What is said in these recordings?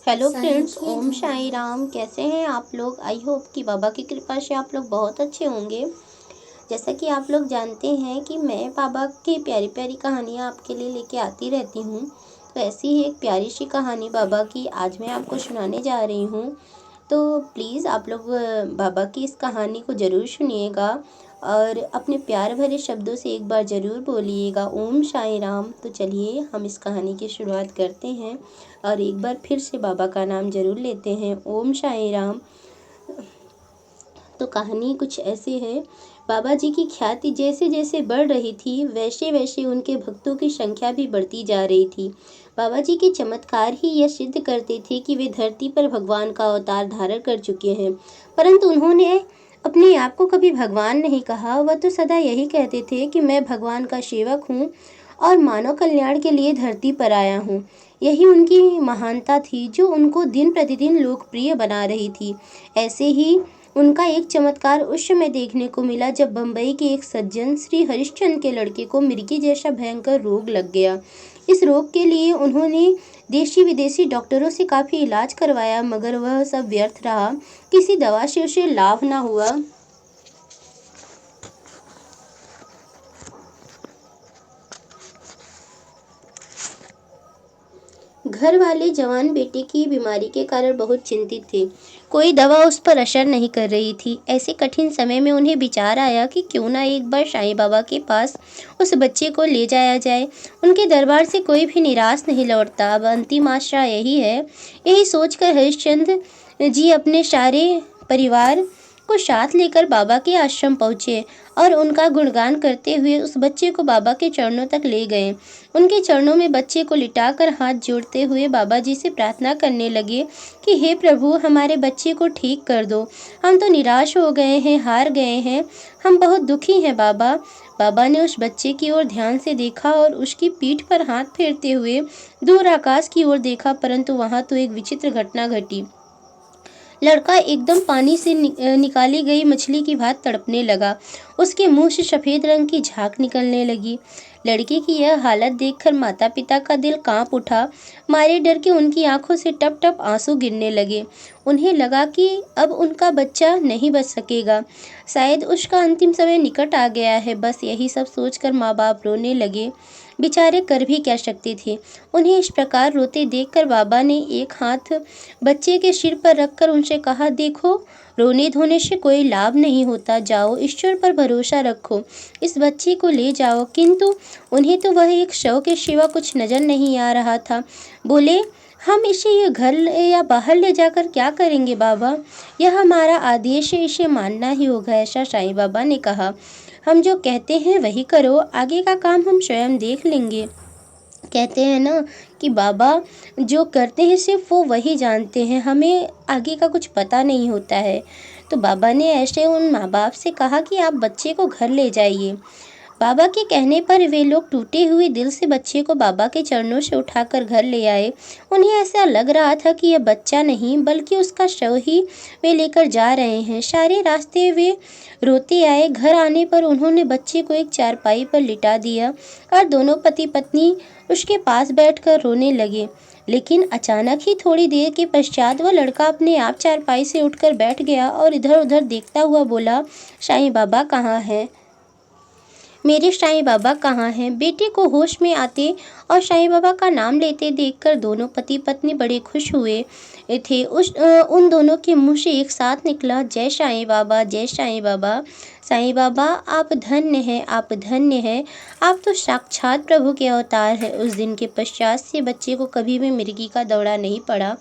Hello friends, ओम साई राम। कैसे हैं आप लोग? आई होप कि बाबा की कृपा से आप लोग बहुत अच्छे होंगे। जैसा कि आप लोग जानते हैं कि मैं बाबा की प्यारी प्यारी कहानियाँ आपके लिए लेके आती रहती हूँ। तो ऐसी ही एक प्यारी सी कहानी बाबा की आज मैं आपको सुनाने जा रही हूँ। तो प्लीज़ आप लोग बाबा की इस कहानी को ज़रूर सुनिएगा और अपने प्यार भरे शब्दों से एक बार ज़रूर बोलिएगा ओम साई राम। तो चलिए हम इस कहानी की शुरुआत करते हैं और एक बार फिर से बाबा का नाम ज़रूर लेते हैं, ओम साई राम। तो कहानी कुछ ऐसे है। बाबा जी की ख्याति जैसे जैसे बढ़ रही थी वैसे वैसे उनके भक्तों की संख्या भी बढ़ती जा रही थी। बाबा जी के चमत्कार ही यह सिद्ध करते थे कि वे धरती पर भगवान का अवतार धारण कर चुके हैं, परंतु उन्होंने अपने आप को कभी भगवान नहीं कहा। वह तो सदा यही कहते थे कि मैं भगवान का सेवक हूँ और मानव कल्याण के लिए धरती पर आया हूँ। यही उनकी महानता थी जो उनको दिन प्रतिदिन लोकप्रिय बना रही थी। ऐसे ही उनका एक चमत्कार उस समय देखने को मिला जब बम्बई के एक सज्जन श्री हरिश्चंद्र के लड़के को मिर्गी जैसा भयंकर रोग लग गया। इस रोग के लिए उन्होंने देशी विदेशी डॉक्टरों से काफ़ी इलाज करवाया, मगर वह सब व्यर्थ रहा। किसी दवा से उसे लाभ न हुआ। घर वाले जवान बेटे की बीमारी के कारण बहुत चिंतित थे। कोई दवा उस पर असर नहीं कर रही थी। ऐसे कठिन समय में उन्हें विचार आया कि क्यों ना एक बार साईं बाबा के पास उस बच्चे को ले जाया जाए। उनके दरबार से कोई भी निराश नहीं लौटता। अब अंतिम आशा यही है। यही सोचकर हरिश्चंद्र जी अपने सारे परिवार को साथ लेकर बाबा के आश्रम पहुँचे और उनका गुणगान करते हुए उस बच्चे को बाबा के चरणों तक ले गए। उनके चरणों में बच्चे को लिटाकर हाथ जोड़ते हुए बाबा जी से प्रार्थना करने लगे कि हे प्रभु, हमारे बच्चे को ठीक कर दो। हम तो निराश हो गए हैं, हार गए हैं, हम बहुत दुखी हैं बाबा। बाबा ने उस बच्चे की ओर ध्यान से देखा और उसकी पीठ पर हाथ फेरते हुए दूर आकाश की ओर देखा, परंतु वहां तो एक विचित्र घटना घटी। लड़का एकदम पानी से निकाली गई मछली की भांति तड़पने लगा। उसके मुंह से सफेद रंग की झाग निकलने लगी। लड़के की यह हालत देखकर माता पिता का दिल कांप उठा। मारे डर के उनकी आंखों से टप टप आंसू गिरने लगे। उन्हें लगा कि अब उनका बच्चा नहीं बच सकेगा, शायद उसका अंतिम समय निकट आ गया है। बस यही सब सोचकर माँ बाप रोने लगे। बेचारे कर भी क्या सकते थे। उन्हें इस प्रकार रोते देखकर बाबा ने एक हाथ बच्चे के सिर पर रखकर उनसे कहा, देखो, रोने धोने से कोई लाभ नहीं होता। जाओ, ईश्वर पर भरोसा रखो, इस बच्चे को ले जाओ। किंतु उन्हें तो वह एक शव के सिवा कुछ नजर नहीं आ रहा था। बोले, हम इसे ये घर या बाहर ले जाकर क्या करेंगे बाबा? यह हमारा आदेश है, इसे मानना ही होगा। ऐसा साईं बाबा ने कहा। हम जो कहते हैं वही करो, आगे का काम हम स्वयं देख लेंगे। कहते हैं ना कि बाबा जो करते हैं सिर्फ वो वही जानते हैं, हमें आगे का कुछ पता नहीं होता है। तो बाबा ने ऐसे उन माँ बाप से कहा कि आप बच्चे को घर ले जाइए। बाबा के कहने पर वे लोग टूटे हुए दिल से बच्चे को बाबा के चरणों से उठाकर घर ले आए। उन्हें ऐसा लग रहा था कि यह बच्चा नहीं बल्कि उसका शव ही वे लेकर जा रहे हैं। सारे रास्ते वे रोते आए। घर आने पर उन्होंने बच्चे को एक चारपाई पर लिटा दिया और दोनों पति पत्नी उसके पास बैठकर रोने लगे। लेकिन अचानक ही थोड़ी देर के पश्चात वह लड़का अपने आप चारपाई से उठकर बैठ गया और इधर उधर देखता हुआ बोला, साईं बाबा कहाँ हैं? मेरे साईं बाबा कहाँ हैं? बेटे को होश में आते और साईं बाबा का नाम लेते देखकर दोनों पति पत्नी बड़े खुश हुए थे। उन दोनों के मुंह से एक साथ निकला, जय साईं बाबा, जय साईं बाबा। साईं बाबा आप धन्य हैं, आप धन्य हैं, आप तो साक्षात प्रभु के अवतार हैं। उस दिन के पश्चात से बच्चे को कभी भी मिर्गी का दौरा नहीं पड़ा।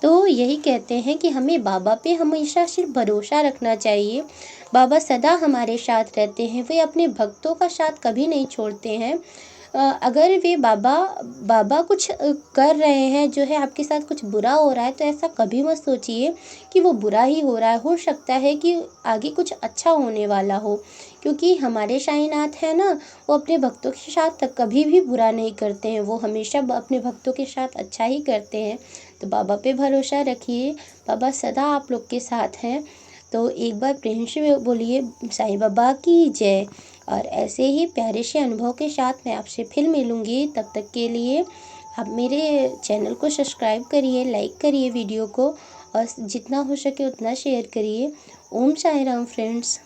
तो यही कहते हैं कि हमें बाबा पे हमेशा सिर्फ भरोसा रखना चाहिए। बाबा सदा हमारे साथ रहते हैं, वे अपने भक्तों का साथ कभी नहीं छोड़ते हैं। अगर वे बाबा कुछ कर रहे हैं, जो है आपके साथ कुछ बुरा हो रहा है, तो ऐसा कभी मत सोचिए कि वो बुरा ही हो रहा है। हो सकता है कि आगे कुछ अच्छा होने वाला हो, क्योंकि हमारे साईंनाथ है ना, वो अपने भक्तों के साथ कभी भी बुरा नहीं करते हैं, वो हमेशा अपने भक्तों के साथ अच्छा ही करते हैं। तो बाबा पे भरोसा रखिए, बाबा सदा आप लोग के साथ हैं। तो एक बार प्रेम से बोलिए साईं बाबा की जय। और ऐसे ही प्यारे से अनुभव के साथ मैं आपसे फिर मिलूँगी। तब तक के लिए आप मेरे चैनल को सब्सक्राइब करिए, लाइक करिए वीडियो को और जितना हो सके उतना शेयर करिए। ओम साई राम फ्रेंड्स।